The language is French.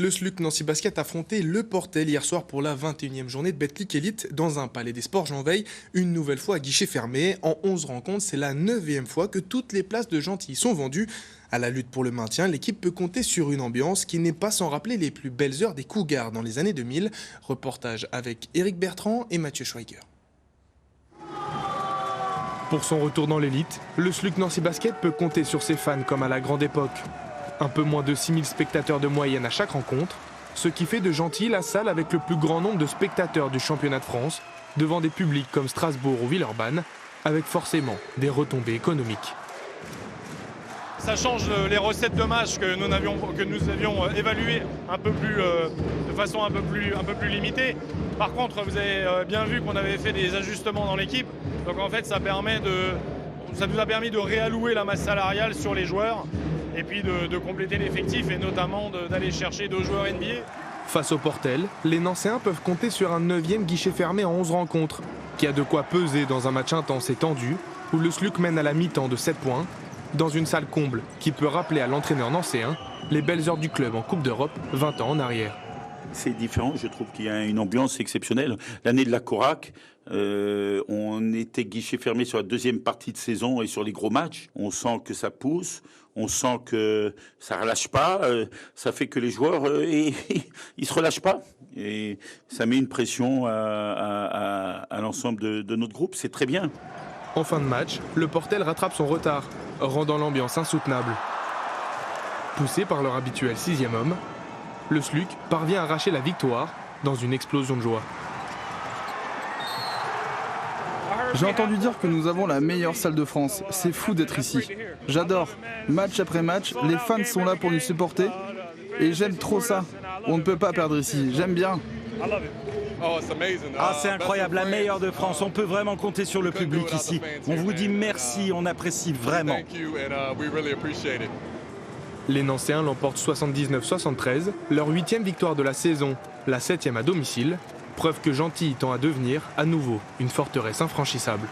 Le SLUC Nancy Basket affrontait le Portel hier soir pour la 21e journée de Betclic Elite dans un palais des sports Jean Veil, une nouvelle fois à guichet fermé. En 11 rencontres, c'est la 9e fois que toutes les places de Gentilly sont vendues. À la lutte pour le maintien, l'équipe peut compter sur une ambiance qui n'est pas sans rappeler les plus belles heures des Cougars dans les années 2000. Reportage avec Éric Bertrand et Mathieu Schweiger. Pour son retour dans l'élite, le SLUC Nancy Basket peut compter sur ses fans comme à la grande époque. Un peu moins de 6000 spectateurs de moyenne à chaque rencontre, ce qui fait de Gentilly la salle avec le plus grand nombre de spectateurs du championnat de France, devant des publics comme Strasbourg ou Villeurbanne, avec forcément des retombées économiques. Ça change les recettes de match que nous avions évaluées de façon un peu plus limitée. Par contre, vous avez bien vu qu'on avait fait des ajustements dans l'équipe. Donc en fait, ça nous a permis de réallouer la masse salariale sur les joueurs et puis de compléter l'effectif et notamment d'aller chercher 2 joueurs NBA. Face au Portel, les Nancéens peuvent compter sur un 9e guichet fermé en 11 rencontres, qui a de quoi peser dans un match intense et tendu, où le SLUC mène à la mi-temps de 7 points, dans une salle comble qui peut rappeler à l'entraîneur nancéen les belles heures du club en Coupe d'Europe 20 ans en arrière. C'est différent, je trouve qu'il y a une ambiance exceptionnelle. L'année de la Corac, on était guichet fermé sur la 2e partie de saison et sur les gros matchs. On sent que ça pousse, on sent que ça ne relâche pas. Ça fait que les joueurs, ils ne se relâchent pas. Et ça met une pression à l'ensemble de notre groupe. C'est très bien. En fin de match, le Portel rattrape son retard, rendant l'ambiance insoutenable. Poussé par leur habituel 6e homme, le SLUC parvient à arracher la victoire dans une explosion de joie. J'ai entendu dire que nous avons la meilleure salle de France. C'est fou d'être ici. J'adore. Match après match, les fans sont là pour nous supporter. Et j'aime trop ça. On ne peut pas perdre ici. J'aime bien. Ah, c'est incroyable, la meilleure de France. On peut vraiment compter sur le public ici. On vous dit merci, on apprécie vraiment. Les Nancéens l'emportent 79-73, leur 8e victoire de la saison, la 7e à domicile, preuve que Gentilly tend à devenir à nouveau une forteresse infranchissable.